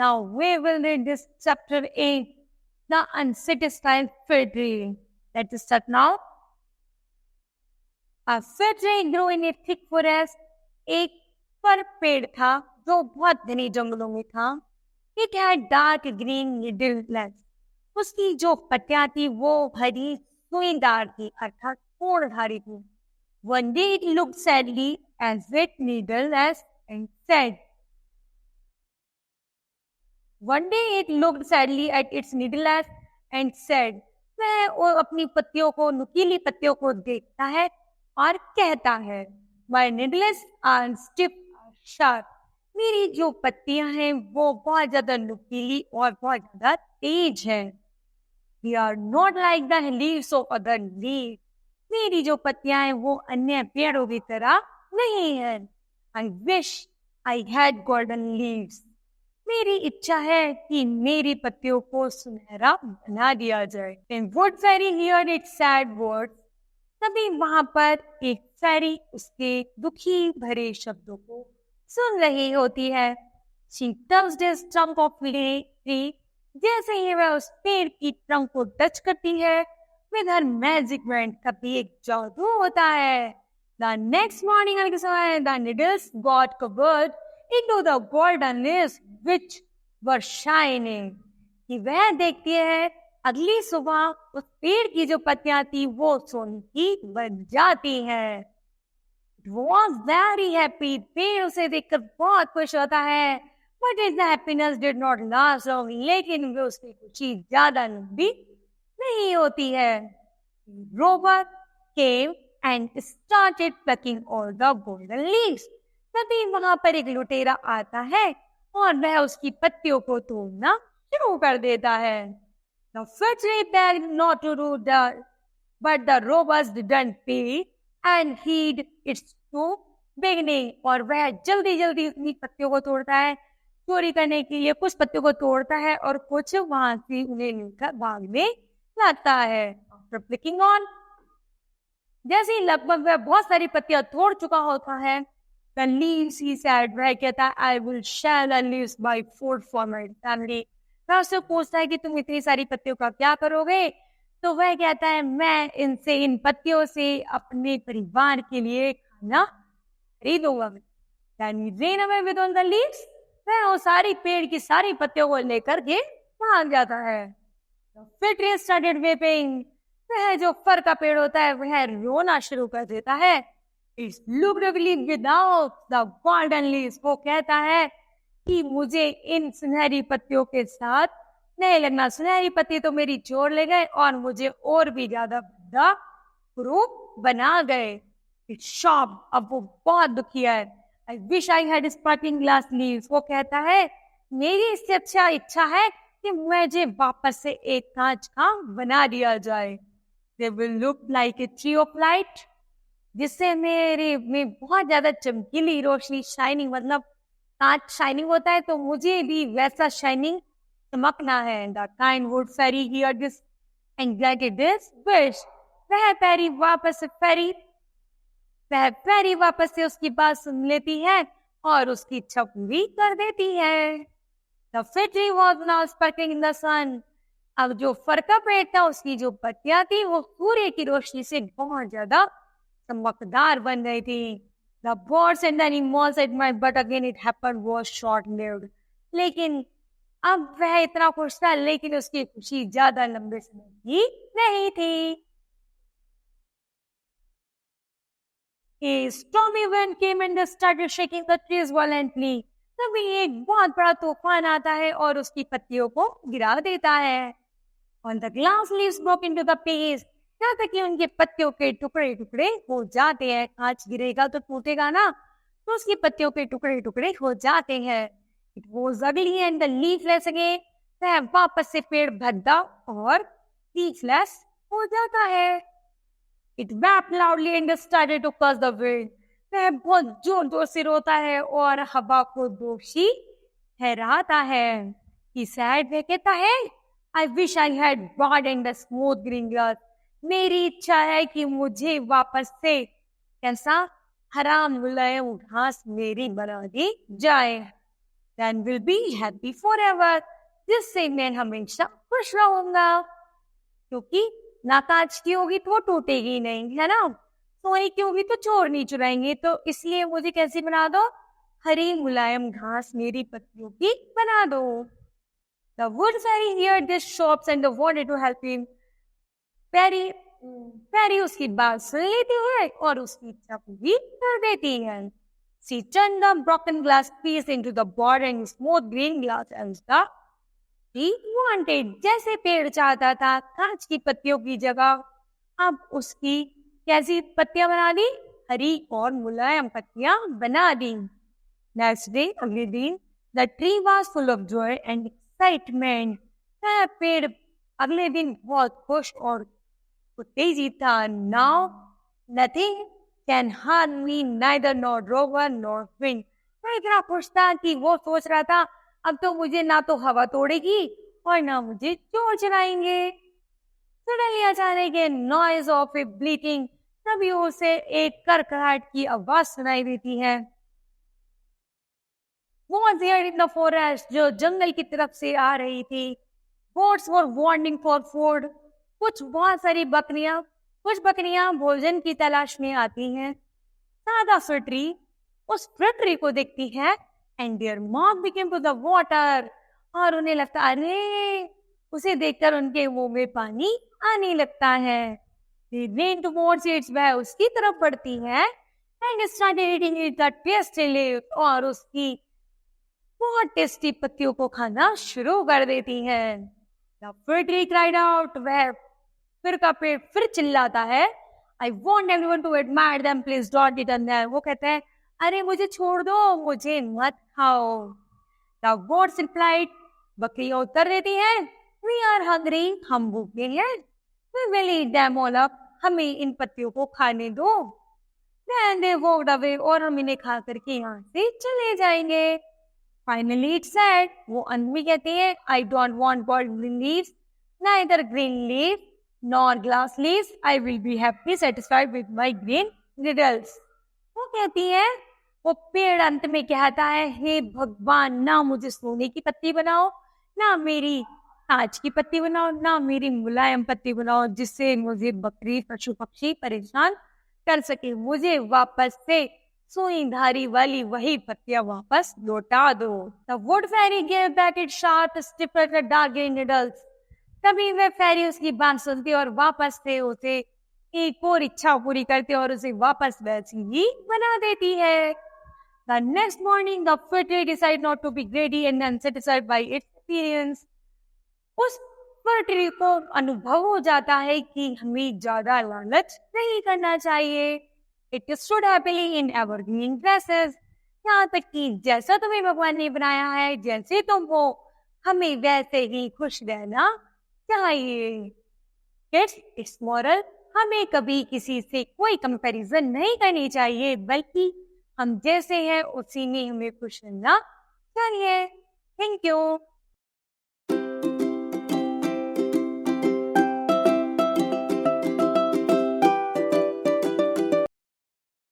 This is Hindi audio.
Now we will read this chapter 8, The Unsatisfied Fig Tree. Let's start now. A fig tree grew in a thick forest. एक पर पेड़ था जो बहुत घने जंगलों में था. It had dark green needles. उसकी जो पत्तियां थी वो हरी सुईदार थी अर्थात कोणधारी थी. One day it looked sadly as its needles and said. One day it looked sadly at its needles and said. वह अपनी पत्तियों को नुकीली पत्तियों को देखता है और कहता है My needles are stiff and sharp. मेरी जो पत्तियां हैं वो बहुत ज्यादा नुकीली और बहुत ज्यादा तेज हैं. We are not like the leaves of other leaves. मेरी जो पत्तियां हैं वो अन्य पेड़ों की तरह नहीं है. I wish I had golden leaves. मेरी इच्छा है कि मेरी पत्तियों को सुनहरा बना दिया जाए. Then wood fairy heard its sad words. तभी वहां पर एक फैरी उसके दुखी भरे शब्दों को सुन रही होती है. She touched the trunk of the tree. जैसे ही वह उस पेड़ की ट्रंक को टच करती है, with her magic wand का भी एक जादू होता है. The next morning, the needles got covered into the golden leaves which were shining. कि वह देखती है अगली सुबह उस पेड़ की जो पत्तियां थी वो सोने की बन जाती हैं. It was very happy. पेड़ उसे देखकर बहुत खुश होता है. But its happiness did not last long. लेकिन वे उसकी खुशी ज्यादा लंबी नहीं होती है. Robber came and started plucking all the golden leaves. तभी वहां पर एक लुटेरा आता है और वह उसकी पत्तियों को तोड़ना शुरू कर देता है. The fig tree begged not to do that, but the robbers didn't pay and heed its to beginning. और वह जल्दी जल्दी अपनी पत्तियों को तोड़ता है. चोरी करने के लिए कुछ पत्तियों को तोड़ता है और कुछ वहां से उन्हें लेकर भागने लगता है. After flicking on, जैसे ही लगभग वह बहुत सारी पत्तियां तोड़ चुका होता है, the leaves he said, वह कहता है I will share the leaves by food for my family. वह उससे पूछता है कि तुम इतनी सारी पत्तियों का क्या करोगे? तो वह कहता है मैं इन पत्तियों से अपने परिवार के लिए खाना खरीदूंगा. Then he ran away with all the leaves. वह वो सारी पेड़ की सारी पत्तियों को लेकर के भाग जाता है. The fig tree started weeping. वह जो फर का पेड़ होता है वह रोना शुरू कर देता है. It looked ugly without the golden leaves. वो कहता है कि मुझे इन सुनहरी पत्तियों के साथ नहीं लगना. सुनहरी पत्ती तो मेरी चोर ले गए और मुझे और भी ज्यादा बड़ा कुरूप बना गए. It's shocked. अब वो बहुत दुखी है. I wish I had sparkling glass leaves. वो कहता है मेरी इससे अच्छा इच्छा है कि मुझे वापस से एक कांच का बना दिया जाए. They will look like a tree of light. जिससे मेरे में बहुत ज्यादा चमकीली रोशनी शाइनिंग मतलब कांच शाइनिंग होता है तो मुझे भी वैसा शाइनिंग चमकना है. The kind wood fairy heard this and granted this wish. वह पैरी वापस से उसकी बात सुन लेती है और उसकी इच्छा पूरी कर देती है. The fig tree was now sparkling in the sun. अब जो फर का पेड़ था उसकी जो पत्तियां थी वो सूर्य की रोशनी से बहुत ज्यादा चमकदार बन रही थी. The birds and the animals admired, but again it happened was short-lived. लेकिन अब वह इतना खुश था लेकिन उसकी खुशी ज्यादा लंबे समय की नहीं थी. A stormy wind came and started shaking the trees violently. तभी एक बहुत बड़ा तूफान आता है और उसकी पत्तियों को गिरा देता है. On the glass leaves broke into the pieces. यहाँ तक कि उनके पत्तियों के टुकड़े टुकड़े हो जाते हैं. कांच गिरेगा तो टूटेगा ना, तो उसकी पत्तियों के टुकड़े टुकड़े हो जाते हैं. It was ugly and the leafless again. वह वापस से पेड़ भद्दा और leafless हो जाता है. It wept loudly and started to curse the wind. वह बहुत जोर जोर से रोता है और हवा को दोषी ठहराता है. He said, वह कहता है I wish I had garden the smooth green grass. मेरी इच्छा है कि मुझे वापस से कैसा हरा मुलायम घास मेरी बना दी जाए. then will be happy forever, जिससे मैं हमेशा खुश रहूंगा, क्योंकि ना कांच की होगी तो वो टूटेगी नहीं, है ना। सोने की होगी तो चोर नहीं चुराएंगे, तो इसलिए मुझे कैसी बना दो, हरी मुलायम घास मेरी पत्तियों की बना दो। The wood fairy heard this shops and wanted to help him. पैरी उसकी बात सुन लेती है और उसकी इच्छा पूरी कर देती है। She turned the broken glass piece into the board and smooth green glass and the he wanted. जैसे पेड़ चाहता था कांच की पत्तियों की जगह, अब उसकी कैसी पत्तियां बना दी, हरी और मुलायम पत्तियां बना दी। Next day, अगले दिन, the tree was full of joy and excitement. पेड़ अगले दिन बहुत खुश और तेजी था। Now nothing can harm me, neither nor rover nor wind. मैं इतना खुश था कि वो सोच रहा था अब तो मुझे ना तो हवा तोड़ेगी और ना मुझे चोर चलाएंगे। Suddenly अचानक a noise of a bleating, तभी उसे एक करकराहट की आवाज सुनाई देती है। Was there in the forest, जो जंगल की तरफ से आ रही थी। Goats were wanting for food. बहुत बकरियां भोजन की तलाश में आती हैं। सादा फिटरी उस फिटरी को देखती है and their mouth became to the water, और उन्हें लगता अरे, उसे देखकर उनके मुंह में पानी आने लगता है। They ran towards it, वह उसकी तरफ बढ़ती है and started eating it the tasty leaves, और उसकी बहुत टेस्टी पत्तियों को खाना शुरू कर देती है। The fir tree cried out, वह फिर का पेड़ फिर चिल्लाता है, I want everyone to admire them, please don't eat them. वो कहता है अरे मुझे छोड़ दो, मुझे मत खाओ। The goats replied, बकरियां उत्तर देती हैं, We are hungry, हम भूखे हैं। We will eat them all up, हमें इन पत्तियों को खाने दो। Then they walked away, और हम इन्हें खा करके यहाँ से चले जाएंगे। Finally it said, वो अंत में कहती है, I don't want golden leaves, neither green leaves nor glass leaves. I will be happy satisfied with my green needles. वो कहती है, वो पेड़ अंत में कहता है, हे भगवान, ना मुझे सोने की पत्ती बनाओ, ना मेरी कांच की पत्ती बनाओ, ना मेरी मुलायम पत्ती बनाओ, जिससे मुझे बकरी पशु पक्षी परेशान कर सके। मुझे वापस से सुई धारी वाली वही पत्तियां वापस लौटा दो। The wood fairy gave back its sharp stiff dark green needles. तभी वह फेरी उसकी बात सुनती और वापस से उसे एक और इच्छा पूरी करती और उसे वापस वैसी ही बना देती है। The next morning, the fir tree decided not to be greedy and unsatisfied by its experience. उस fir tree को अनुभव हो जाता है कि हमें ज्यादा लालच नहीं करना चाहिए। It stood happily in evergreen grasses. यहाँ तक कि जैसा तुम्हें भगवान ने बनाया है, जैसे तुम हो, हमें वैसे ही खुश रहना चाहिए। Kids, moral, हमें कभी किसी से कोई कंपैरिजन नहीं करनी चाहिए, बल्कि हम जैसे हैं उसी में हमें खुश रहना चाहिए। Thank you.